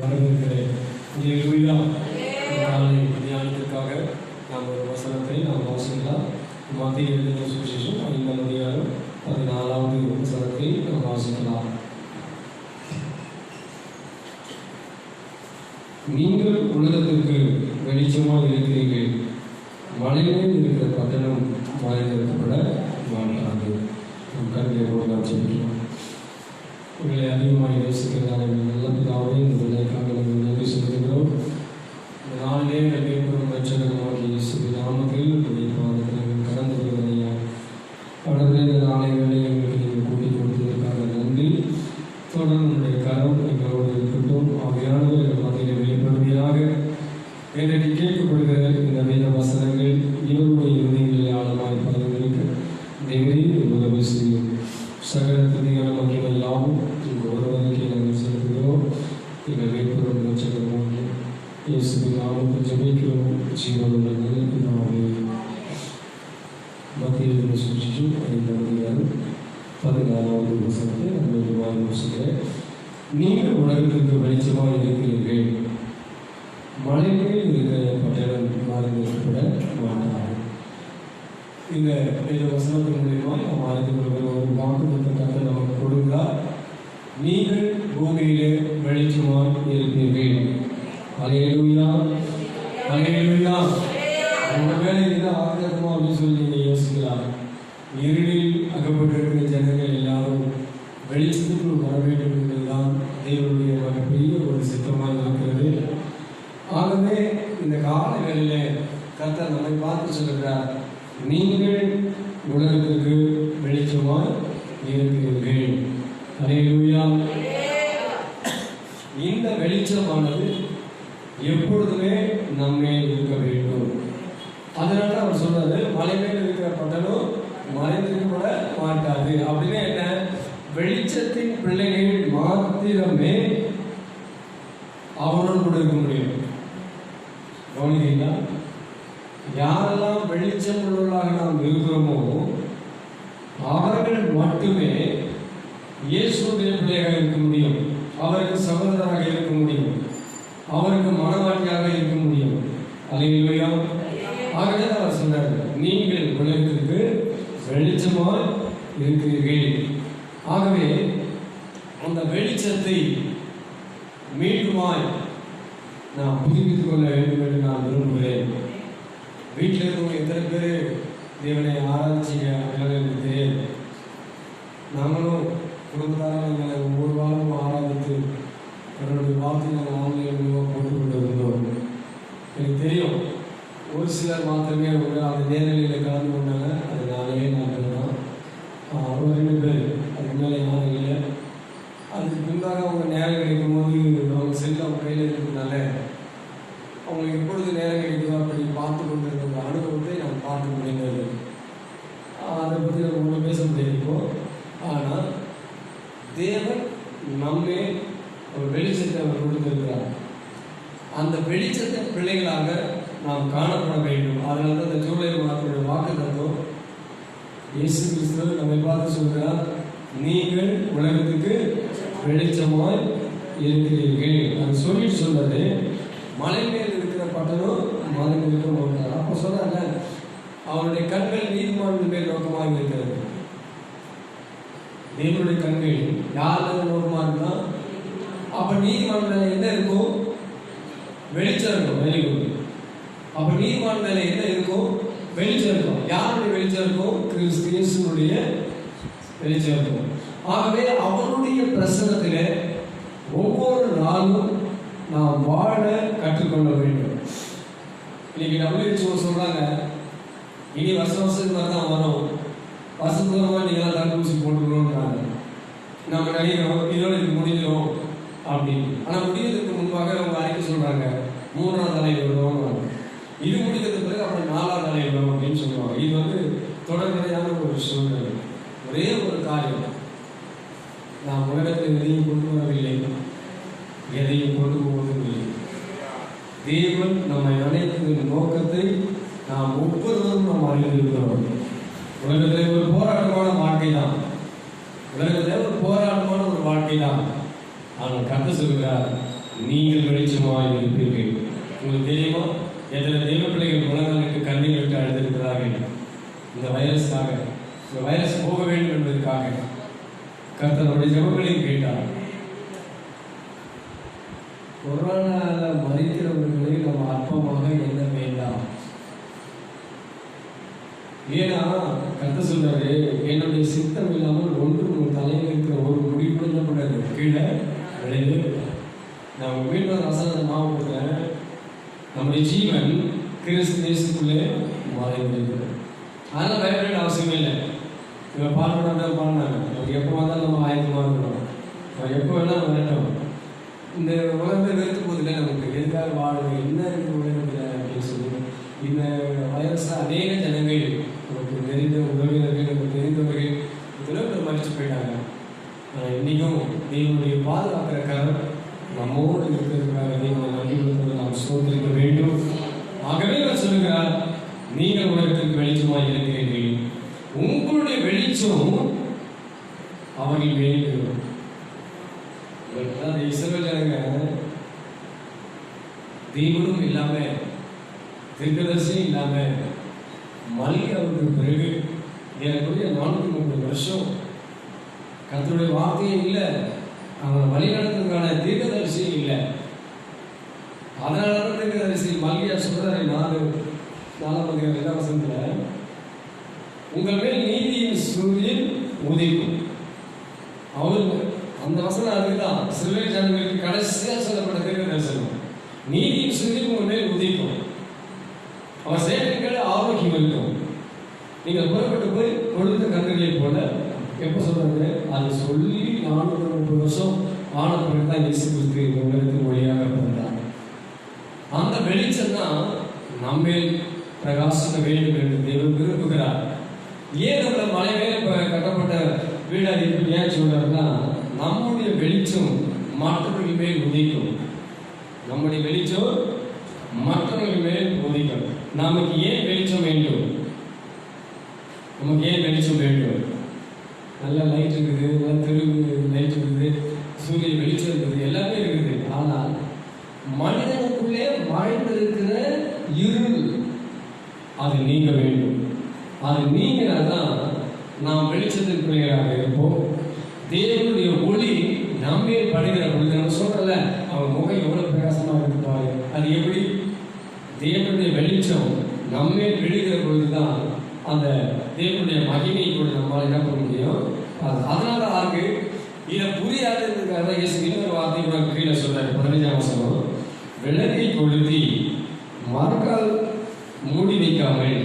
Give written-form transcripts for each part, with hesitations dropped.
வரவேற்கிறேன். காலை தியானத்திற்காக நாம் ஒரு வசனத்தை நாம் வாசிக்கலாம். மத்திய எழுதின சுவிசேஷம் 5ஆம் அதிகாரம் 14வது வசனத்தை நாம் வாசிக்கலாம். நீங்கள் உலகத்திற்கு வெளிச்சமாக இருக்கிறீர்கள். மலையில் இருக்கிற பட்டணம் மறைந்திருக்கப்பட மாட்டாது. நம் கருத்தை போல நாம் சொல்லிக்கலாம். உங்களை அதிகமாக யோசிக்கிறதான நல்ல பிதாவே, இந்த விலைக்காக நாங்கள் நன்றி சொல்கிறோம். இந்த நாளிலே நடைபெறும் ரட்சகரமாகிய இயேசு நாமத்தில் உடைய பாதத்தில் கடந்து வருவதையா கடந்த இந்த நாளை வேலை எங்களுக்கு நீங்கள் கூட்டி கொடுத்ததற்காக நன்றி. தொடர்ந்து உங்களுடைய கரம் எங்களோடு இருக்கட்டும். அவையானவர் எங்கள் மத்தியில் வெளிப்படுவதாக எனக்கு கேட்கப்படுகிற இந்த வேத வசனங்கள் இவருடைய இருதயங்களில் ஆழமாய் பதிந்திருக்க தேவரே உதவி செய்யும். சகல துதியான மக்கள் எல்லாமும் ஒருவருக்கு நாங்கள் செலுத்துகிறோம். எங்கள் வேட்புறம் ரட்சகரமாகிய இயேசுவின் நாமத்தில் ஜெபிக்கிறோம். ஜீவனுள்ள நல்ல பிதாவே. மத்திய எழுதின சுவிசேஷம் 5ஆம் அதிகாரம் 14வது வசனத்தை நம்ம வாசிக்கிறேன். நீங்கள் உலகத்திற்கு வெளிச்சமாக இருக்கிறீர்கள். மலைகளில் இருக்கிற பட்டணம் மறைந்திருக்கப்பட மாட்டாது. இந்த வசனத்தின் மூலியமா நாம் அறிந்து கொள்கிற ஒரு வாக்குத்தத்தத்தை நமக்கு கொடுக்கிறார். நீங்கள் பூமியிலே வெளிச்சமாய் இருப்பீர்கள். அல்லேலூயா, அல்லேலூயா. ஒருவேளை என்ன ஆகிரகமா அப்படின்னு சொல்லி நீங்கள் யோசிக்கலாம். இருளில் அகப்பட்டிருக்கிற ஜனங்கள் எல்லாரும் வெளிச்சத்துக்குள் வர வேண்டும் என்பதுதான் தேவனுடைய மிகப்பெரிய ஒரு சித்தமாக இருக்கிறது. ஆகவே இந்த கால வேளையிலே கர்த்தர் நம்மை பார்த்து சொல்கிறார், நீங்கள் உலகத்திற்கு வெளிச்சமாய் இருக்கிறீர்கள். அல்லேலூயா. இந்த வெளிச்சமானது எப்பொழுதுமே நம்மே இருக்க வேண்டும். அதனால அவர் சொல்றாரு, மலை மேல் இருக்கிற பட்டணம் மறைந்திருக்கப்பட மாட்டாது. அப்படின்னு என்ன? வெளிச்சத்தின் பிள்ளைகள் மாத்திரமே அவரோடு கூட இருக்க முடியும். கவனிக்கிறீங்களா? யாரெல்லாம் வெளிச்சம் உள்ளவர்களாக நாம் இருக்கிறோமோ அவர்கள் மட்டுமே இயேசுடைய பிள்ளையாக இருக்க முடியும். அவருக்கு சகோதரராக இருக்க முடியும். அவருக்கு மனவாட்டியாக இருக்க முடியும். அல்லேலூயா. ஆகவே அவர் சொன்னார், நீங்கள் உலகத்திற்கு வெளிச்சமாய் இருக்கிறீர்கள். ஆகவே அந்த வெளிச்சத்தை மீண்டுமாய் நான் புதுப்பித்துக் கொள்ள வேண்டும் என்று நான் விரும்புகிறேன். வீட்டில் இருக்கவங்க எத்தனை பேர் தேவனை ஆராய்ச்சிங்க அப்படின்னு எனக்கு தெரியாது. நாங்களும் குடும்பத்தாராக எங்களை ஒவ்வொரு வாரமும் ஆராதித்து அவருடைய வார்த்தை நாங்கள் ஆன்லைன் மூலமாக போட்டுக்கொண்டு இருந்தோம். எனக்கு தெரியும் ஒரு சிலர் மாத்திரமே அந்த நேரங்களில் கலந்து கொண்டாங்க. அது நானே நாங்கள் தான் ஒரு 2 பேர், அதுக்கு மேலே யாரும் இல்லை. அதுக்கு பின்பாக அவங்க நேரம் கிடைக்கும் போது அவங்க செல்லு அவங்க கையில் இருக்கிறதுனால அவங்களுக்கு எப்பொழுது நேரம் கிடைக்குதோ அப்படி பார்த்து கொண்டு இருக்கிற அனுபவத்தை நான் பார்க்க முடிந்தது. அதை பற்றி நம்ம ஒன்றும் பேச முடியாது. ஆனால் தேவன் நம்மே ஒரு வெளிச்சத்தை அவர் கொடுத்திருக்கிறார். அந்த வெளிச்சத்தின் பிள்ளைகளாக நாம் காணப்பட வேண்டும். அதனால தான் இந்த ஜூலை மாதத்துடைய வாக்கு தத்துவம் இயேசு கிறிஸ்து நம்மை பார்த்து சொல்கிறார், நீங்கள் உலகத்துக்கு வெளிச்சமாய் இருக்கிறீர்கள். அது சொல்லிட்டு சொன்னது மலை மேல் இருக்கிற பட்டணம் மலை இருக்க மாட்டார். அப்போ சொன்னாங்க, அவருடைய கண்கள் நீதிமான்கள் மேல் நோக்கமாக இருக்கிறது. தேவனுடைய கண்கள் யார் மேல் நோக்கமாக இருந்தா அப்ப நீதிமான் மேல என்ன இருக்கும்? வெளிச்சம் இருக்கும். வெளியூர். அப்ப நீதிமான் மேல என்ன இருக்கும்? வெளிச்சம் இருக்கும். யாருடைய வெளிச்சம் இருக்கும்? கிறிஸ்து இயேசுவுடைய வெளிச்சம் இருக்கும். ஆகவே அவருடைய பிரசன்னத்திலே ஒவ்வொரு நாளும் நாம் வாழ கற்றுக்கொள்ள வேண்டும். இன்னைக்கு WHO சொல்றாங்க, இனி வருஷம் மாதிரி தான் வரும், வருஷத்துக்கு நீங்களாம் தடுப்பூசி போட்டுக்கணும்ன்றாங்க. நம்ம நினைக்கிறோம் இதோட இது முடிஞ்சிடும் அப்படின்னு. ஆனால் முடிவதற்கு முன்பாக அவங்க அறிக்கை சொல்றாங்க, 3ஆம் அலை வரும், இது முடிக்கிறதுக்கு பிறகு அப்புறம் 4ஆம் அலை வரும் அப்படின்னு சொல்லுவாங்க. இது தொடர்புடையான ஒரு சூழ்நிலை. ஒரே ஒரு காரியம், நாம் உலகத்தில் எதையும் கொண்டு வரவில்லை, எதையும் கொண்டு போவதும் இல்லை. தேவன் நம்மை அழைத்ததின் நோக்கத்தை நாம் ஒவ்வொருவரும் நாம் அறிந்திருக்கிறோம். உலகத்தில் ஒரு போராட்டமான வாழ்க்கை தான், உலகத்தில் ஒரு போராட்டமான ஒரு வாழ்க்கை தான். ஆனால் கர்த்தர் சொல்கிறார், நீங்கள் வெளிச்சமாக இருப்பீர்கள். உங்களுக்கு தெரியுமா எத்தனை தெய்வ பிள்ளைகள் உலகங்களுக்கு கண்ணீர் விட்டு அழுதிருக்கிறார்கள் இந்த வைரஸாக, இந்த வைரஸ் போக வேண்டும் என்பதற்காக. கர்த்தருடைய ஜெபங்களையும் கேட்டார். கொரோனால மறிக்கிறவர்களை நம்ம அற்பமாக எண்ண வேண்டாம். ஏன்னா கர்த்தர் சொல்றாரு, என்னுடைய சித்தம் இல்லாமல் ஒன்று உங்கள் தலையில் இருக்கிற ஒரு முடி கூடாது கீழே விளைவு. நான் வீட்டில் ரசனத்தை மாவட்டத்தில் நம்முடைய ஜீவன் கிறிஸ்து தேசத்துக்குள்ளே மறைந்திருக்கிறது. அதெல்லாம் பயப்பட அவசியமே இல்லை. இவங்க பாடுறதா பாடினாங்க, அவர் எப்போ வந்தாலும் நம்ம ஆயத்தமாக இருக்கணும், அவர் எப்போ வேணாலும் வரட்டும். இந்த உலகத்தை வெறுத்து போதில்லை, நமக்கு எதுக்காக வாழணும், என்ன இருக்குது உலகத்தில் அப்படின்னு சொல்லி இந்த வைரஸில் அநேக ஜனங்கள் நமக்கு தெரிந்த உறவினர்கள், நமக்கு தெரிந்தவர்கள் இதில் மறித்து போயிட்டாங்க. இன்றைக்கும் தேவனுடைய பாதுகாக்கிற கரம் நம்மோடு இருக்கிறதுக்காக தேவனை நம்பிக்கை நாம் சோதரிக்க வேண்டும். ஆகவே நான் சொல்லுகிறார், நீங்கள் உலகத்திற்கு வெளிச்சமாக இருக்கிறீர்கள், உங்களுடைய வெளிச்சம் அவர்கள் வேண்டும். இஸ்ரவேல் ஜனங்க தேவனும் இல்லாம தீர்க்கதரிசியும் இல்லாம மல்கியாவுக்கு பிறகு எனக்குரிய 430 வருஷம் கர்த்தருடைய வார்த்தையும் இல்லை, அவங்களை வழிநடத்துறதுக்கான தீர்க்கதரிசியும் இல்லை. அதனால தீர்க்கதரிசி மல்கியா சொல்றாரு 4:2 உங்கள் மேல் நீதியின் சூரியன் உதிக்கும். அவர் அந்த வசனம் அதுதான் இஸ்ரவேல் ஜனங்களுக்கு கடைசியாக சொல்லப்பட்ட தீர்க்கதரிசனம். நீதியின் சூரியன் உங்கள் மேல் உதிக்கும், அவர் செயல்கள் ஆரோக்கியம் இருக்கும், நீங்கள் புறப்பட்டு போய் கொடுத்த கன்றுகளை போல. எப்போ சொல்றது? அதை சொல்லி 430 வருஷம் ஆன பிறகுதான் இயேசு கிறிஸ்து இந்த உலகத்தின் வழியாக பிறந்தார். அந்த வெளிச்சம் தான் நம்மேல் பிரகாசிக்க வேண்டும் என்று தேவன் விரும்புகிறார். ஏன் அந்த மலை மேல கட்டப்பட்ட வீடா இருக்கு ஏன் சொல்றாருன்னா, நம்முடைய வெளிச்சம் மற்றவர்கள் மேல் உதிக்கும். நம்முடைய வெளிச்சம் மற்றவர்கள் மேல் உதிக்கும். நமக்கு ஏன் வெளிச்சம் வேண்டும்? நமக்கு ஏன் வெளிச்சம் வேண்டும்? நல்ல லைட் இருக்குது, நல்ல தெருவு லைட் இருக்குது, சூரிய வெளிச்சம் இருக்குது, எல்லாமே இருக்குது. ஆனால் மனிதனுக்குள்ளே மறைந்திருக்கிற இருள் அது நீங்க வேண்டும். அது நீங்கினாதான் நாம் வெளிச்சத்தின் பிள்ளைகளாக இருப்போம். தேவனுடைய ஒளி நம்மே படுகிற பொழுது நம்ம சொல்றல, அவன் முகம் எவ்வளவு பிரகாசமாக இருப்பாரு. அது எப்படி? தேவனுடைய வெளிச்சம் நம்மே விழுகிற பொழுதுதான் அந்த தேவனுடைய மகிமையை கூட நம்மளால் என்ன பண்ண முடியும். அதனால ஆகு இதை புரியாததுக்காக இன்னொரு வார்த்தை கூட கீழே சொல்றாரு 15ஆம் வசனம், விளக்கை கொளுத்தி மரக்கால் மூடி வைக்காமல்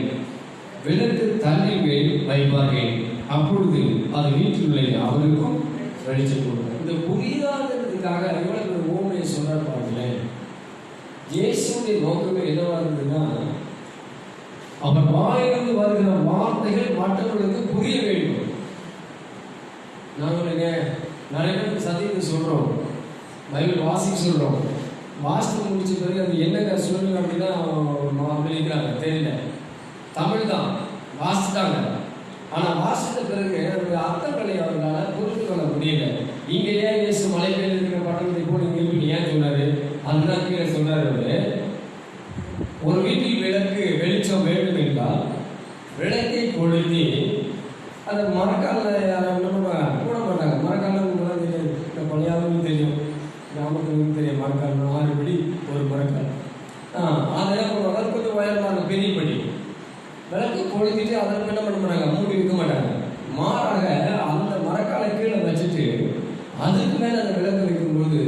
விளக்கு தள்ளி மேல் வைப்பார்கள், அப்பொழுது அது வீட்டில் உள்ள அவருக்கும் வெளிச்சம் கொடுக்கும். இந்த புரியாததுக்காக எவ்வளவு ஓமையை சொல்றாரு பாருங்களேன். இயேசுடைய நோக்கமே என்னவா இருந்ததுன்னா, அவர் வாயிலிருந்து வருகிற வார்த்தைகள் மற்றவர்களுக்கு புரிய வேண்டும். நாங்கள் நிறைய பேருக்கு சத்தியத்தை சொல்றோம், பைபிள் வாசிக்க சொல்றோம், வாசித்து முடிச்ச பிறகு அது என்னங்க சொல்லுங்க அப்படின்னா வெளிக்கிறாங்க, தெரியல. தமிழ் தான் வாசித்தாங்க, ஆனால் வாசித்த பிறகு அதனுடைய அர்த்தங்களை அவர்களால் புரிந்து கொள்ள முடியல. இங்க ஏன் இயேசு மலை மேல் இருக்கிற பட்டணத்தை போல இங்கே ஏன் சொன்னாரு? அதுதான் கீழே சொன்னாரு, ஒரு வீட்டில் விளக்கு வெளிச்சம் வேண்டும் என்றால் விளக்கை கொளுத்தி அதை மரக்காலில் போட மாட்டாங்க. மரக்காலம் தெரியாது, இந்த பழையாவும் தெரியும், கிராமத்துக்கு தெரியும். மரக்கால் 6 படி ஒரு மரக்கால். அதெல்லாம் கொஞ்சம் உயரமான பெரிய படி விளக்கு கொளுத்திட்டு அதற்கு என்ன பண்ண மாட்டாங்க, மூடி வைக்க மாட்டாங்க. மாறாக அந்த மரக்காலை கீழே வச்சுட்டு அதுக்கு மேலே அந்த விளக்கு வைக்கும்போது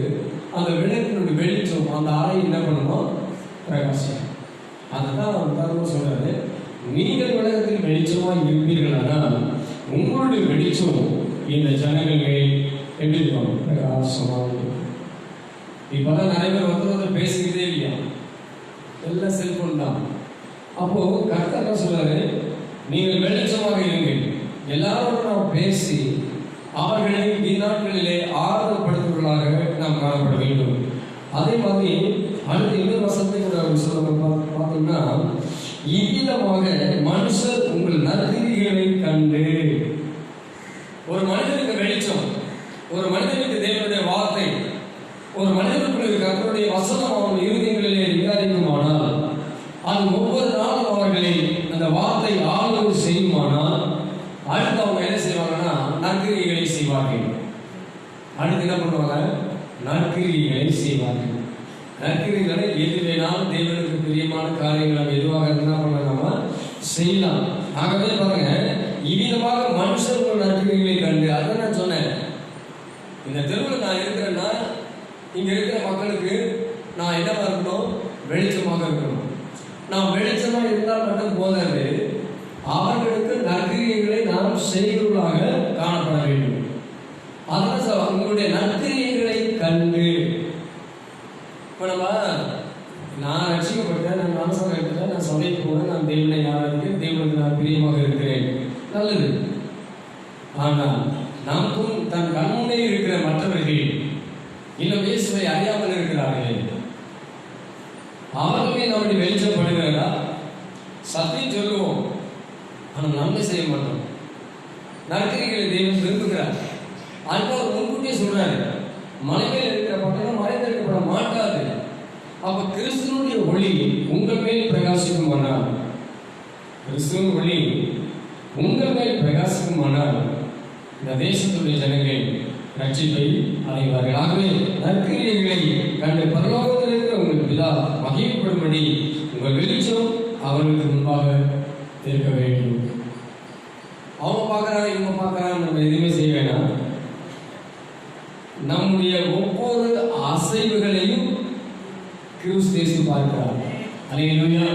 அந்த விளக்கினுடைய வெளிச்சம் அந்த அறை என்ன பண்ணணும், பிரகாசம். அதுதான் உதாரணமாக சொல்றாரு, நீங்கள் உலகத்தில் வெளிச்சமாக இருப்பீர்களானால் உங்களுடைய வெளிச்சம் இந்த ஜனங்கள் எப்படி இருக்கும், பிரகாசமாக. இப்பதான் நிறைய பேர் ஒருத்தர் பேசிக்கிட்டே இல்லையா, எல்லாம் செல்போன் தான். அப்போ கர்த்தர் என்ன சொல்றாரு, நீங்கள் வெளிச்சமாக இருங்கள், எல்லாரோடும் நாம் பேசி அவர்களை இந்நாட்களிலே ஆறுதல்படுத்துவர்களாக நாம் காணப்பட வேண்டும். அதே மாதிரி அடுத்த இன்னொரு வசனத்தை கூட பார்த்தோம்னா, இவ்விதமாக மனுஷர் உங்கள் நற்கிரிகளை கண்டு. ஒரு மனிதனுக்கு வெளிச்சம், ஒரு மனிதனுக்கு தேவனுடைய வார்த்தை, ஒரு மனிதனுக்குள்ள கர்த்தருடைய வசனம் அவன் இருதயங்களிலே விகாரிக்குமானால், அது ஒவ்வொரு நாளும் அவர்களை அந்த வார்த்தை ஆளுநர் செய்யுமானால், அடுத்து அவங்க என்ன செய்வாங்கன்னா நற்கிரிகளை செய்வார்கள். அடுத்து என்ன பண்ணுவாங்க? நற்கிரிகளை செய்வார்கள். நற்கிரிகளை எது வேணாலும் தேவனுக்கு பிரியமான காரியங்களை எதுவாக என்ன பண்ணலாமா செய்யலாம். ஆகவே பாருங்க, இவ்விதமாக மனுஷர்கள் நற்கிரிகளை கண்டு, அதை நான் சொன்னேன், இந்த தெருவில் நான் இருக்கிறேன்னா இங்க இருக்கிற மக்களுக்கு நான் என்னவா இருக்கணும்? வெளிச்சமாக இருக்கணும். நான் வெளிச்சமா இருந்தால் மட்டும் போதாது, அவர்களுக்கு நற்கிரியைகளை நாம் செய்வதாக காணப்பட வேண்டும். அதான் உங்களுடைய நற்கிரியைகளை கண்டு. இப்ப நான் ரட்சிக்கப்பட்டேன், நான் மனசாக இருக்கிறேன், நான் சபைக்கு போனேன், நான் தேவனை ஆராதிக்கிறேன், தேவனுக்கு நான் பிரியமாக இருக்கிறேன், நல்லது. ஆனால் நமக்கும் தன் கண்முன்னே இருக்கிற மற்றவர்கள் இன்னும் இயேசுவை அறியாமல் இருக்கிறார்களே, அவர்களுமே நம்முடைய வெளிச்சப்படுகிறதா? சத்தியம் சொல்லுவோம், ஆனால் நன்மை செய்ய மாட்டோம். நற்கிரிகளை தேவன் விரும்புகிறார். அதுக்காக முன்கூட்டியே சொல்றாரு, மலைமேல் இருக்கிற பட்டணம் மறைந்திருக்கப்பட மாட்டாது. அப்ப கிறிஸ்துவனுடைய ஒளி உங்கள் மேல் பிரகாசிக்குமானால், கிறிஸ்துவின் ஒளி உங்கள் மேல் பிரகாசிக்குமானால், இந்த தேசத்துடைய ஜனங்கள் ரட்சிப்பை அடைவார்கள். ஆகவே நற்கிரியைகளை கண்டு பரலோகத்தில் இருக்கிற உங்கள் பிதா மகிமைப்படும்படி உங்கள் வெளிச்சம் அவர்களுக்கு முன்பாக இருக்க வேண்டும். அவங்க பார்க்கறாங்க, இவங்க பார்க்கறாங்க, நம்ம எதுவுமே செய்ய வேண்டாம். நம்முடைய ஒவ்வொரு அசைவுகளையும் கிறிஸ்து பார்க்கிறார். அல்லேலூயா.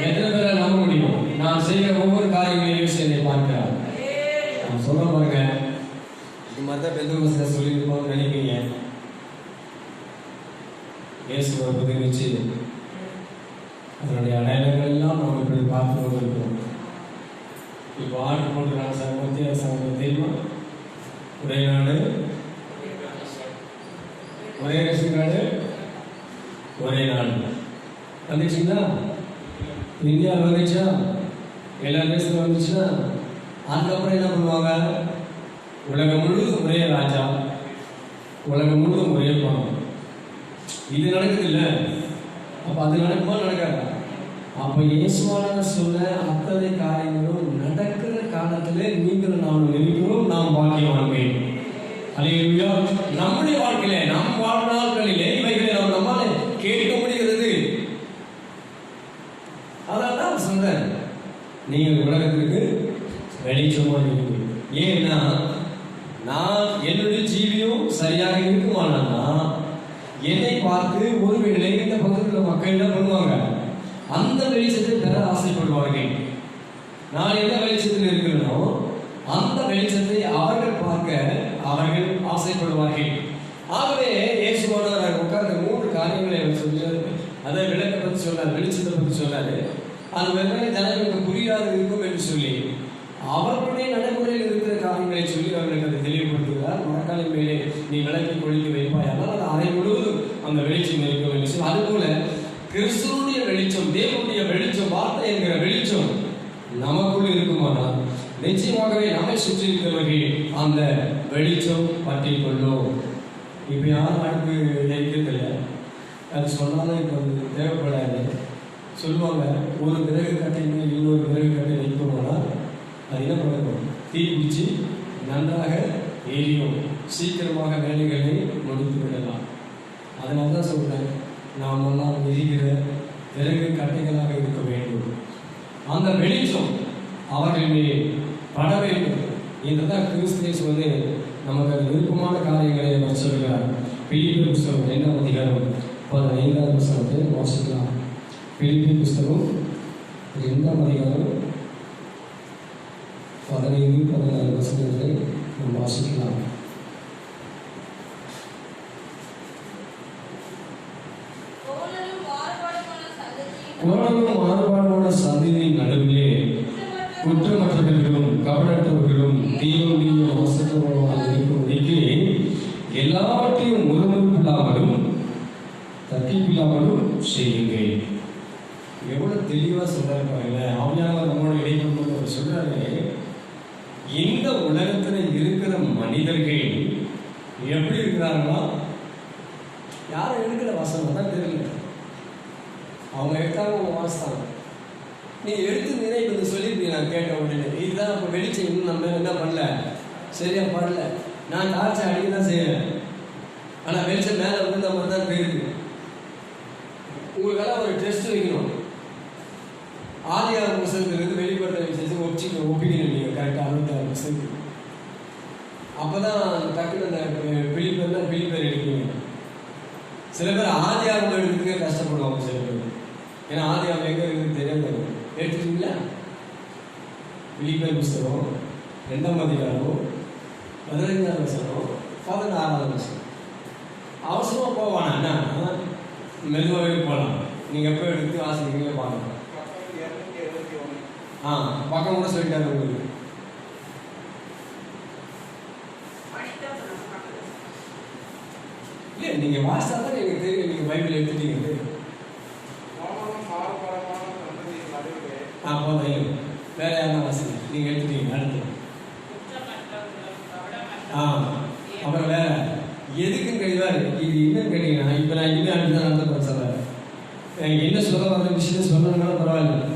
எத்தனை பேரை நம்ப முடியும்? நான் செய்கிற ஒவ்வொரு காரியங்களையும் என்னை பார்க்கிறார். நான் சொல்ல பாருங்க, இது மாதிரி தான் பெந்தகோஸ்தேல சொல்லியிருப்போம்னு நினைப்பீங்க. இயேசுவை புதுப்பிச்சு அதனுடைய அடையாளங்கள் எல்லாம் நம்ம இப்படி பார்த்து கொண்டு இருக்கிறோம். இப்போ ஆர்டர் பண்ணுறாங்க சார், மத்திய அரசாங்கம் தெரியுமா? ஒரே நாடு, ஒரே ரேஷன் கார்டு, ஒரே நாடு வந்துச்சுங்களா? இந்தியாவில் வந்துச்சா? எல்லா தேசத்தில் வந்துச்சுன்னா அதுக்கப்புறம் என்ன பண்ணுவாங்க? உலகம் முழுவதும் ஒரே ராஜா, உலகம் முழுவதும் ஒரே பணம். இது நடக்குது இல்லை? அப்போ அது நடக்குமா நடக்காதா? அப்போ இயேசுவான சொன்ன அத்தனை காரியங்களும் நடக்கிற காலத்தில் நீங்கள் நாம் நினைக்கிறோம், நாம் பாக்கியவான்கள். அல்லேலூயா. நம்முடைய வாழ்க்கையிலே, நம் வாழ்நாட்களிலே இவைகளை நாம் நம்மால கேட்க முடிகிறது. அதான் சொல்றேன், நீங்கள் உலகத்திற்கு வெளிச்சமாக இருக்கு. ஏன்னா நான் என்னுடைய ஜீவியம் சரியாக இருக்குமானா என்னை பார்த்து ஒருவேளை இந்த பக்கத்தில் மக்கள் என்ன பண்ணுவாங்க? அந்த வெளிச்சத்தை பெற ஆசைப்படுவார்கள். நான் எந்த வெளிச்சத்தில் இருக்கிறேனோ அந்த வெளிச்சத்தை அவர்கள் பார்க்க அவர்கள் ஆசைப்படுவார்கள். ஆகவே இயேசுவானவர் உட்கார்ந்த 3 காரியங்களை அவர் சொல்றாரு. அதை விளக்க பற்றி சொன்னார், வெளிச்சத்தை பற்றி சொன்னாரு. அது வெறுமனே ஜனங்களுக்கு புரியாது இருக்கும் என்று சொல்லி அவர்களுடைய நடைமுறையில் இருக்கிற காரியங்களை சொல்லி அவர்களுக்கு அதை தெளிவுபடுத்துகிறார். மரக்காலின் மேலே நீ விளக்கை கொழுந்து வைப்பாய், ஆனால் அது அறை முழுவதும் அந்த வெளிச்சம் இருக்கும் என்று சொல்லி, அதுபோல கிறிஸ்துவனுடைய வெளிச்சம், தேவனுடைய வெளிச்சம், வார்த்தை என்கிற வெளிச்சம் நமக்குள் இருக்குமானால் நிச்சயமாகவே நம்மை சுற்றி இருக்கிறவர்கள் அந்த வெளிச்சம் பற்றி கொள்ளும். இப்போ யாரும் அடுப்பு எரிக்கிறதில்லை, அது சொன்னாலும் இப்போ அது தேவைப்படாது. சொல்லுவாங்க, ஒரு விறகு கட்டைன்னு இன்னொரு விறகு கட்டை வைக்கணும்னா அது என்ன பண்ணணும்? தீ பிடிச்சி நன்றாக எரியும், சீக்கிரமாக வேலைகளை முடித்து விடலாம். அதனால தான் சொல்கிறேன், நாம் எல்லாம் எரிகிற விறகு கட்டைகளாக இருக்க வேண்டும். அந்த வெளிச்சம் அவர்கள் மேலே பட வேண்டும் என்றுதான் கிறிஸ்து வந்து நமக்கு அது விருப்பமான காரியங்களை அவர் சொல்கிறார். பிலிப்பியர் புஸ்தகம் 2ஆம் அதிகாரம் 15வது வசனத்தை வாசிக்கலாம். பிலிப்பியர் புஸ்தகம் 2ஆம் அதிகாரம் 15-16 வசனங்களை நாம் வாசிக்கலாம். கோணலும் மாறுபாடுமான சந்ததியின் நடுவிலே குற்றமற்றவர்களும் கபடற்றவர்களும் தீவுடைய வசனமாக இருக்கும்படிக்கு எல்லாவற்றையும் முறுமுறுப்பில்லாமலும் தட்டிப்பில்லாமலும் செய்யுங்கள். எவ்வளவு தெளிவா சொல்றாரு பாருங்க. ஆவியானவர் நம்மளோட இடைப்பட்டு அவர் சொல்றாரு, இந்த உலகத்துல இருக்கிற மனிதர்கள் எப்படி இருக்கிறார்களா? யாரும் எடுக்கிற வசனம் தான் தெரியல. அவங்க எடுத்தாங்க, அவங்க வாசித்தாங்க. நீ எடுத்து நினைவு வந்து சொல்லியிருப்பீங்க. நான் கேட்ட உடனே இதுதான் இப்போ வெளிச்சம் இன்னும் நம்ம என்ன பண்ணல, சரியா பண்ணல. நான் டார்ச்சை அடிக்க தான் செய்கிறேன், ஆனால் வெளிச்சம் மேலே வந்து நம்ம தான் போயிருக்கு. உங்களுக்கெல்லாம் ஒரு டெஸ்ட் வைக்கணும். ஆதியாகம புத்தகத்திலிருந்து வெளிப்படுத்த விஷயத்தை ஒப்பிக்கணும் நீங்கள் கரெக்டாக 66%. அப்போ தான் டக்குன்னு அந்த பிலிப்பர் எடுப்பீங்க. சில பேர் ஆதியாகமம் எடுக்கிறதுக்கே கஷ்டப்படுவாங்க சில பேர். ஏன்னா ஆதியாகமம் எங்கே இருக்குன்னு தெரியாது. எடுத்துட்டீங்களா? பிலிப்பர் புத்தகம் 2ஆம் அதிகாரம் 15ஆம் வசனம் 16ஆம் வசனம். அவசரமாக போவானா, மெதுவாகவே போகலாம். நீங்கள் எப்போ எடுத்து வாசிக்கிறீங்களோ பார்க்கலாம். பக்கம் கூட சொல்லிட்டாரு உங்களுக்கு. இல்லை, நீங்கள் வாசித்தா தான் எனக்கு தெரியும் நீங்கள் பைபிள் எடுத்துட்டீங்க. போதும். வேற யாரும் வாசிங்க, நீங்கள் எடுத்துட்டீங்க. அடுத்து அப்புறம் வேற எதுக்குன்னு கேட்குறாரு. இது என்னன்னு கேட்டீங்கன்னா, இப்போ நான் இன்னும் அடுத்த நடத்த சொல்கிறேன். என்ன சொல்ல வர விஷயத்தை சொல்லணும்னாலும் பரவாயில்ல,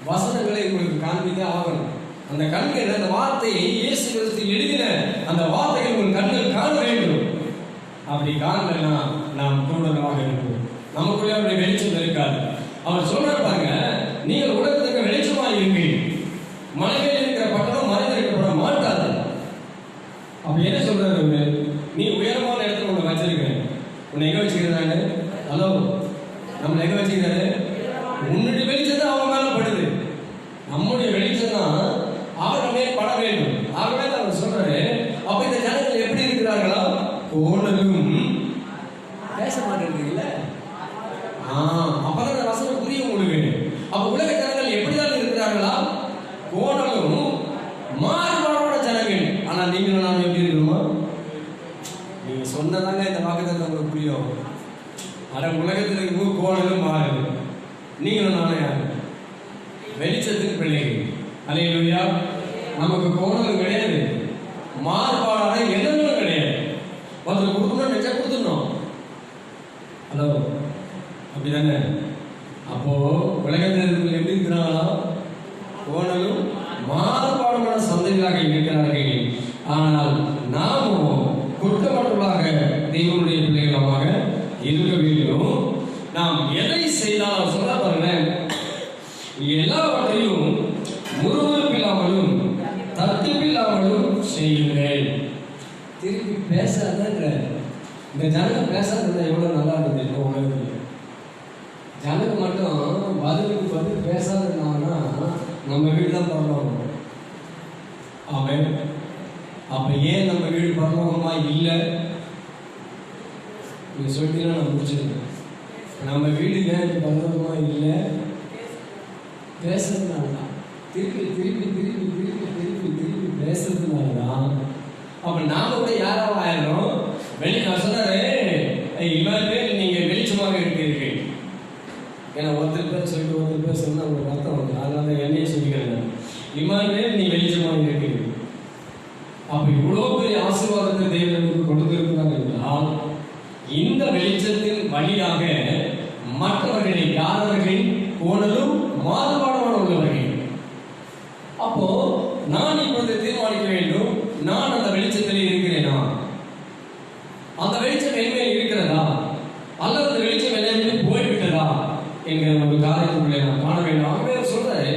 வசனங்களை உங்களுக்கு காண்பித்தே ஆகணும். அந்த கண்கள், அந்த வார்த்தையை இயேசு கிறிஸ்து எழுதின அந்த வார்த்தைகள் உங்கள் கண்கள் காண வேண்டும். அப்படி காணலைன்னா நாம் குருடர்களாக இருப்போம். நமக்குள்ளே அவருடைய வெளிச்சம் இருக்காது. அவர் சொல்றாங்க, நீங்கள் உலகத்துக்கு வெளிச்சமாக இருப்பீங்க, மலையில் இருக்கிற பட்டணம் மறைந்திருக்கப்பட மாட்டாது. அப்படி என்ன சொல்றாரு? நீ உயரமான இடத்துல உன்னை வச்சிருக்கிறேன். உன்னை எங்க வச்சுக்கிறாங்க? ஹலோ, நம்மளை எங்க வச்சுக்கிறாரு? உன்னுடைய வெளிச்சம் தான் அவங்க மேல படுது. நம்முடைய வெளிச்சம் தான் அவர் மேல் பட வேண்டும். ஆகவே அவர் சொல்றாரு, அப்ப இந்த ஜனங்கள் எப்படி இருக்கிறார்களா? கோணலும் பேச மாட்டேங்கிறீங்கள. அப்பதான் இந்த வசனம் புரியும் உங்களுக்கு. அப்ப உலக ஜனங்கள் எப்படிதான் இருக்கிறார்களா? கோணலும் மாறுபாடோட ஜனங்கள். ஆனா நீங்களும் நானும் எப்படி இருக்கணுமா? நீங்க சொன்னதாங்க இந்த வாக்குத்தத்தம் உங்களுக்கு புரியும். ஆனா உலகத்தில் இருக்கும் கோணலும் மாறுது. நீங்களும் நானும் யாரு? வெளிச்சத்துக்கு பிள்ளைகள். அல்லேலூயா. நமக்கு கோணலும் கிடையாது, மாறுபாடான எண்ணங்களும் கிடையாது. ஒருத்தர் கொடுக்கணும் நினைச்சா கொடுத்துடணும். ஹலோ, அப்படிதானே? அப்போ உலகத்தில் எப்படி இருக்கிறாங்களா? கோணலும் மாறுபாடுமான சந்தைகளாக இருக்கிறார்கள். ஆனால் நாமும் குற்றமற்றவர்களாக தெய்வனுடைய பிள்ளைகளாக இருக்க வேண்டும். நாம் எதை செய்தாலும் சொல்ல பாருங்க, எல்லாவற்றையும் முறுமுறுப்பில்லாமலும் தர்க்கமில்லாமலும் செய்யுங்கள். திருப்பி பேசாதன்ற இந்த ஜனங்க பேசாத எவ்வளவு நல்லா இருந்தது. இப்போ உலகத்தில் ஜனங்க மட்டும் பதிலுக்கு பதில் பேசாததுனால நம்ம வீடு தான் பரலோகம். ஆமென். அப்ப ஏன் நம்ம வீடு பரலோகமா இல்லை? நீங்க சொல்லிட்டீங்கன்னா நான் முடிச்சிருக்கேன். நம்ம வீடு ஏன் பரலோகமா இல்லை? பேசுறதுனால தான். திருப்பி திருப்பி திருப்பி திருப்பி திருப்பி திருப்பி பேசுறதுனால தான். அப்ப நாம கூட யாராவது ஆயிடும். நான் சொன்னாரு, இவரே நீங்க வெளிச்சமாக இருக்கிறீர்கள். ஏன்னா ஒருத்தர் பேர் சொல்லிட்டு ஒருத்தர் பேர் சொன்னா உங்களுக்கு அர்த்தம் வந்து, அதனால என்னையே சொல்லிக்கிறேன். இவரே நீ வெளிச்சமாக இருக்கிறீர்கள். அப்ப இவ்வளவு பெரிய ஆசீர்வாதத்தை தேவனுக்கு கொடுத்திருக்கிறார் என்றால், இந்த வெளிச்சத்தின் வழியாக மற்றவர்களை யாரவர்கள் கோணலும் மாறுபாடுமான உள்ளவர்கள். அப்போ நான் இப்பொழுது தீர்மானிக்க வேண்டும், நான் அந்த வெளிச்சத்திலே இருக்கிறேனா? அந்த வெளிச்சம் என்மேல் இருக்கிறதா, அல்லது அந்த வெளிச்சம் என்னை போய்விட்டதா என்கிற ஒரு காரியத்துக்குள்ளே நான் காண வேண்டும். ஆகவே சொல்றாரு,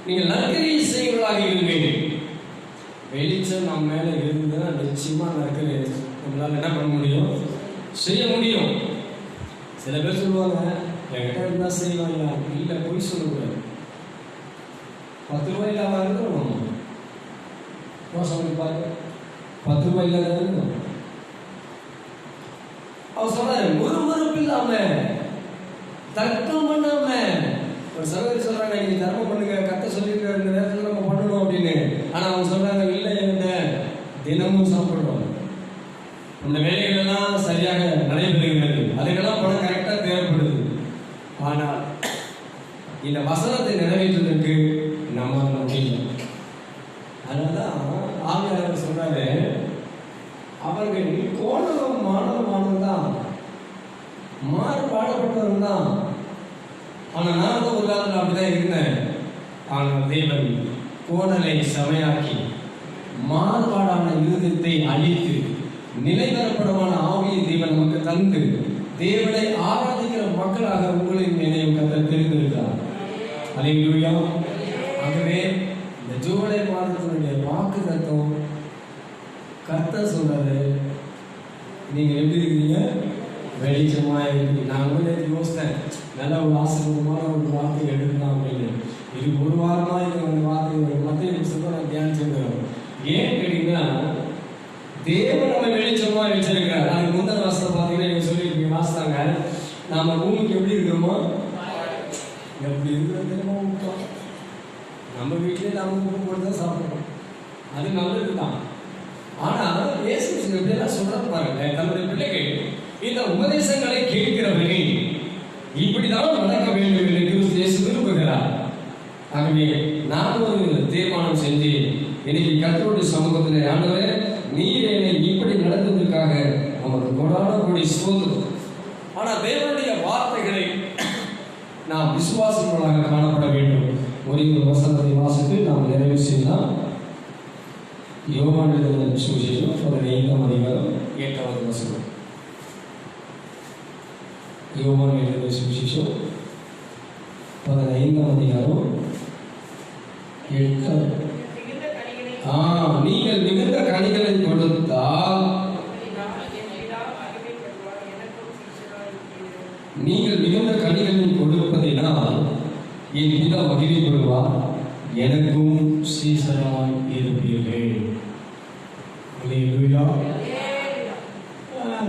நீங்கள் நற்கிரியை செய்வர்களாக இருங்கள். வெளிச்சம் நம்ம மேல இருந்ததுன்னா நிச்சயமா நற்கிரியை நம்மளால என்ன பண்ண முடியும்? செய்ய முடியும். சில பேர் சொல்லுவாங்க, என்கிட்ட இருந்தா செய்வாங்க. இல்லை, போய் சொல்லக்கூடாது. 10 ரூபாய் இல்லாம இருக்கணும். பாருங்க, 10 ரூபாய் இல்லாத இருக்கணும். அவர் சொல்றாரு, முறுமுறுப்பு இல்லாம, தர்க்கம் பண்ணாம. ஒரு சகோதரி சொல்றாங்க, நீங்க தர்மம் பண்ணுங்க, கத்த சொல்லிருக்காரு இந்த நேரத்தில் நம்ம பண்ணணும் அப்படின்னு. ஆனா அவங்க சொல்றாங்க, இல்லை என்கிட்ட தினமும் சாப்பிடுறோம், இந்த வேலைகள் எல்லாம் சரியாக நடைபெறுகிறது, அதுக்கெல்லாம் பணம் கரெக்டா தேவைப்படுது. ஆனால் இந்த வசனத்தை நிறைவேற்றுவதற்கு நம்ம முடியல. அதனாலதான் ஆவியாளர் சொல்றாரு, அவர்கள் கோணலும் மாணவமானது தான் மாறுபாடுபட்டவன் தான். ஆனால் நான் ஒரு காலத்தில் அப்படிதான் இருந்தேன். ஆனால் தேவன் கோணலை சமையாக்கி மாறுபாடான இருதயத்தை அழித்து நிலைவரப்படமான ஆவியை தேவன் நமக்கு தந்து தேவனை ஆராதிக்கிற மக்களாக உங்களின் நினைவு கர்த்தர் தெரிந்திருக்கிறார். அல்லேலூயா. ஆகவே இந்த ஜூலை மாதத்தினுடைய வாக்கு தத்துவம் கர்த்தர் சொல்றாரு, நீங்க எப்படி இருக்கிறீங்க? வெளிச்சமா இருக்கு. நான் கூட யோசித்தேன், நல்ல ஒரு ஆசீர்வாதமான ஒரு வார்த்தை எடுக்கலாம் அப்படின்னு. இது ஒரு வாரமா இது அந்த வார்த்தை மத்திய புத்தகத்தை நான் தியானிச்சிருக்கிறோம். ஏன் கேட்டீங்கன்னா, தேவன் நம்ம வெளிச்சமா வச்சிருக்கிறார். அதுக்கு முந்தின வாசத்தை பார்த்தீங்கன்னா சொல்லியிருக்கீங்க, வாசித்தாங்க, நாம பூமிக்கு எப்படி இருக்கிறோமோ எப்படி இருக்கிறோம் விட்டோம். நம்ம வீட்டிலே நாம உப்பு போட்டு தான் சாப்பிடுறோம், அது நல்லது தான். ஆனால் இயேசு எப்படியெல்லாம் சொல்றது பாருங்க, தன்னுடைய பிள்ளைகள் இந்த உபதேசங்களை கேட்கிறவர்கள் இப்படிதான் நடக்க வேண்டும் என்று கிறிஸ்து இயேசு விரும்புகிறார். ஆகவே நான் ஒரு தீர்மானம் செஞ்சு இன்னைக்கு கர்த்தருடைய சமூகத்தில், ஆண்டவரே நீர் என்னை இப்படி நடந்ததற்காக நமக்கு கொடான கூடி ஸ்தோத்திரம். ஆனால் தேவனுடைய வார்த்தைகளை நாம் விசுவாசங்களாக காணப்பட வேண்டும். ஒரே ஒரு வசனத்தை வாசித்து நாம் நிறைவு செய்யலாம். யோவான் எழுதின சுவிசேஷம் 15ஆம் அதிகாரம் 8வது வசனம். யோவான் எழுதின சுவிசேஷம் 15ஆம் அதிகாரம் 8. நீங்கள் மிகுந்த கனிகளை கொடுத்தால், நீங்கள் மிகுந்த கனிகளை கொடுப்பதினால் என் பிதா மகிமைப்படுவார், எனக்கும் சீசராய் இருப்பீர்கள். அல்லேலூயா.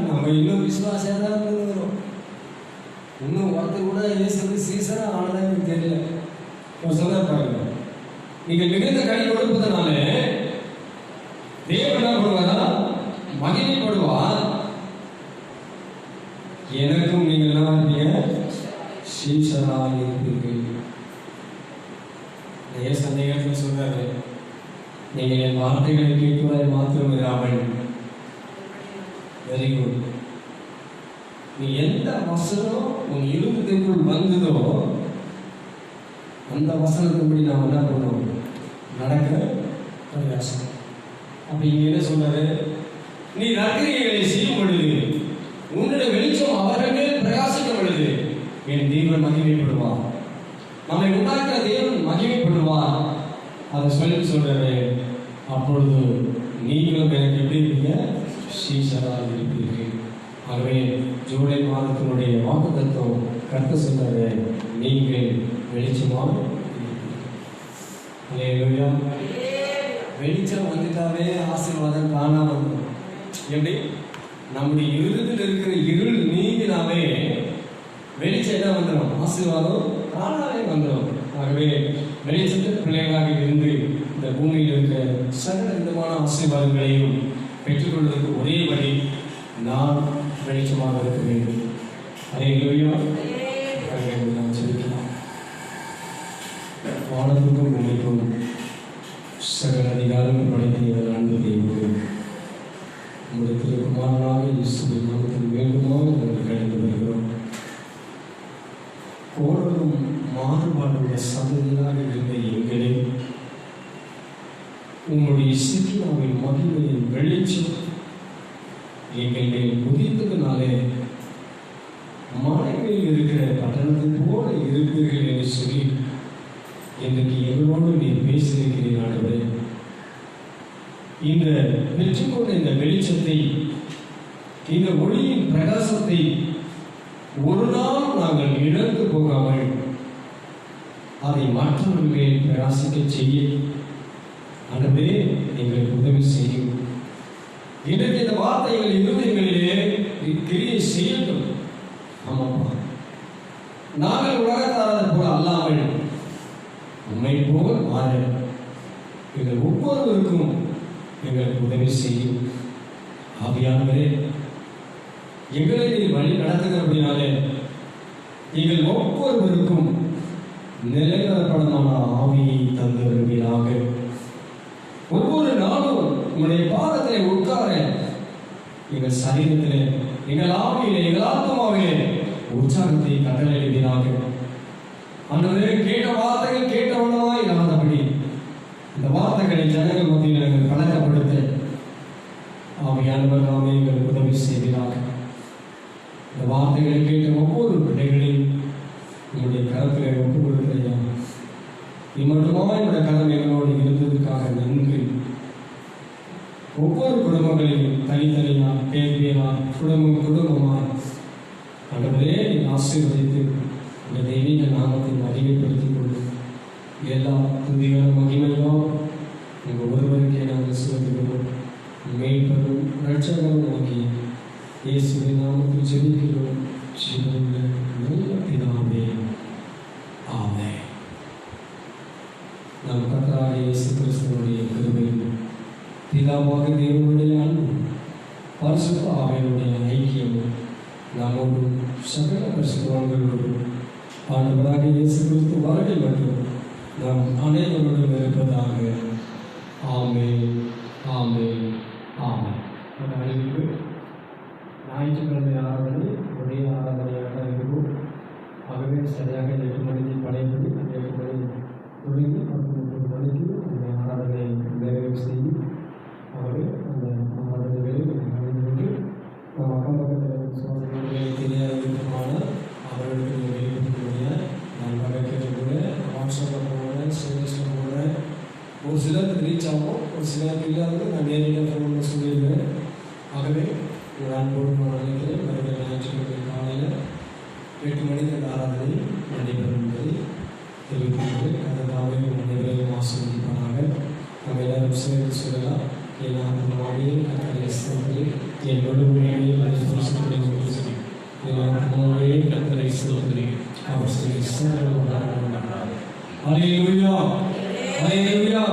நம்ம இன்னும் விசுவாசம் தான் இருக்கிறோம். இன்னும் ஒருத்தர் கூட இயேசுக்கு சீசரா ஆனதான் எனக்கு தெரியல. சொல்ல பாருங்க, நீங்க மிகுந்த கனி கொடுப்பதனால தேவன் என்ன பண்ணுவாரா? மகிமைப்படுவார், எனக்கும் நீங்கள் என்ன இருப்பீங்க? சீசராய் இருப்பீர்கள். சந்தேகத்தில் சொல்றாரு, நீங்கள் என் வார்த்தைகளை கேட்குவதை மாத்திரம் இராமல், வெரி குட், நீ எந்த வசனம் உன் இருதயத்திற்குள் வந்ததோ அந்த வசனத்தின்படி நாம் என்ன பண்ணுவோம்? நடக்க பிரயாசம். அப்ப இங்க என்ன சொல்றாரு? நீ நற்கிரியைகளை செய்யும் பொழுது உன்னுடைய வெளிச்சம் அவர்கள் மேல் பிரகாசிக்கும் பொழுது என் தேவன் மகிமைப்படுவார், நம்மை உண்டாக்குற தேவன் மகிமைப்படுவார். அதை சொல்லி சொல்றாரு, அப்பொழுது நீங்களும் எனக்கு எப்படி இருப்பீங்க? சீசராக இருப்பீர்கள். ஆகவே ஜூலை மாதத்தினுடைய வாக்கு தத்துவம் கர்த்தர் சொல்றாரு, நீங்கள் வெளிச்சமாக இருப்பீர்கள். வெளிச்சம் வந்துட்டாவே ஆசீர்வாதம் காணாம வந்துடும். எப்படி? நம்முடைய இருதயத்தில் இருக்கிற இருள் நீங்கினாவே வெளிச்சம் என்ன வந்துடும்? ஆசீர்வாதம் தானாவே வந்துடும். ஆகவே வெளிச்சத்தின் பிள்ளைகளாக இருந்து இந்த பூமியில் இருக்கிற சகல விதமான ஆசீர்வாதங்களையும் பெற்றுக்கொள்வதற்கு ஒரே வழி நான் வெளிச்சமாக இருக்க வேண்டும். அல்லேலூயா. நாம் செலுத்தலாம். வானத்துக்கும் பூமிக்கும் சகல அதிகாரம் படைத்த அன்பு தெய்வம், உங்களுடைய திருக்குமாரனாக இயேசுவின் நாமத்தில் வேண்டுமாக நாங்கள் கடந்து வருகிறோம். கோடலும் மாறுபாடுடைய சந்ததியாக இருந்த எங்களை உங்களுடைய சிக்கினாவின் மகிமையின் வெளிச்சம் எங்கள் மேல் உதித்ததுனாலே மலைமையில் இருக்கிற பட்டணத்தை போல இருப்பீர்கள் என்று சொல்லி இன்றைக்கு எங்களோடு நீ பேசியிருக்கிறீர். ஆண்டவரே, இந்த பெற்றுக்கொண்ட இந்த வெளிச்சத்தை, இந்த ஒளியின் பிரகாசத்தை ஒரு நாள் நாங்கள் இழந்து போகாமல் அதை மற்றவர்களே பிரகாசிக்க செய்ய ஆண்டவரே எங்களுக்கு உதவி செய்யும். இன்றைக்கு இந்த வார்த்தைகள் இருதயங்களிலே கிரியை செய்யட்டும். ஆமாப்பா, நாங்கள் உலகத்தாரதை போல அல்லாமல் உண்மை போல் மாற எங்கள் ஒவ்வொருவருக்கும் எங்களுக்கு உதவி செய்யும். ஆவியானவரே, எங்களை வழி நடத்துகிறபடினாலே எங்கள் ஒவ்வொருவருக்கும் நிலைவரப்படமான ஆவியை தந்தவர்களாக ஒவ்வொரு நாளும் உங்களுடைய பாதத்திலே உட்கார எங்கள் சரீரத்திலே, எங்கள் ஆவியிலே, எங்கள் ஆத்மாவிலே உற்சாகத்தை கட்டளையிடுவீராக. ஆண்டவரே, கேட்ட வார்த்தைகள் கேட்டவண்ணமாய் இராதபடி இந்த வார்த்தைகளை ஜனங்கள் மத்தியில் நாங்கள் பழக்கப்படுத்த ஆவியானவர் நாமே எங்களுக்கு உதவி செய்வீராக. இந்த வார்த்தைகளை கேட்ட ஒவ்வொரு பிள்ளைகளையும் உங்களுடைய கருத்திலே ஒப்புக் கொடுக்கிறையா. நீ மட்டுமா என்னுடைய கரம் எங்களோடு இருந்ததுக்காக நன்றி. ஒவ்வொரு குடும்பங்களையும் தனித்தனியாக பேர் குடும்பமாய் ஆண்டவரே நீ ஆசீர்வதித்து இந்த தெய்வீக நாமத்தை மகிமைப்படுத்திக் கொண்டு எல்லா துதிகளும் மகிமையும் உங்கள் ஒருவருக்கே நாங்கள் செலுத்துகிறோம். மேய்ப்பரும் ரட்சகரும் நோக்கி இயேசுவின் நாமத்தில் ஜெபிக்கிறோம். ஜீவனுள்ள நல்ல பிதாவே, ஆமென். நம் கர்த்தராகிய இயேசு கிறிஸ்துவினுடைய கிருபையும் பிதாவாக தேவனுடைய அன்பும் பரிசுத்த ஆவியினுடைய ஐக்கியமும் நம்மோடும் சகல பரிசுத்தவான்களோடும் ஆண்டவராகிய இயேசு கிறிஸ்து வருகை மற்றும் நாம் அனைவரோடும் இருப்பதாக. ஆமென், ஆமென், ஆமென். அறிவிப்பு ஞாயிற்றுக்கிழமை ஆராதனை ஒரே ஆராதனையாக இருக்கும். ஆகவே சரியாக 8 மணிக்கு படைப்படி 8 மணி தொடங்கி 10:30 மணிக்கு அந்த ஆராதனை நிறைவு செய்யும். ஆகவே அந்த ஆராதனைகளை கலந்துவிட்டு நம் அக்கம் பக்கத்தில் சோதனைகளை தெரியாதமான அவர்களுக்கு வெளியிடக்கூடிய நான் வகைக்கூடிய வாட்ஸ்அப்பில் போடுற ஸ்டேட்டஸில் போடுற ஒரு சிலருக்கு ரீச் ஆகும், ஒரு சிலருக்கு இல்லாதது நான் நேரடியாக ஃபோனில் சொல்லிடுவேன். ஆகவே ஒரு அன்போடு நான் நினைக்கிறேன். வருகிற ஞாயிற்றுக்கிழமை காலையில் 8 மணிக்கு அந்த ஆராதனை நடைபெறும் என்பதை தெரிவிக்கிறது. அந்த தாவே நடைபெறும் ஆசிரியப்பாக நம்ம எல்லாரும் சேர்ந்து சொல்லலாம். எல்லாருமாவே கத்தரை ஸ்தோத்திரி, என்னோட உண்மையை எல்லாருமாவே கத்தரை ஸ்தோத்திரி. அவர் சர்வ அல்லேலூயா, அல்லேலூயா.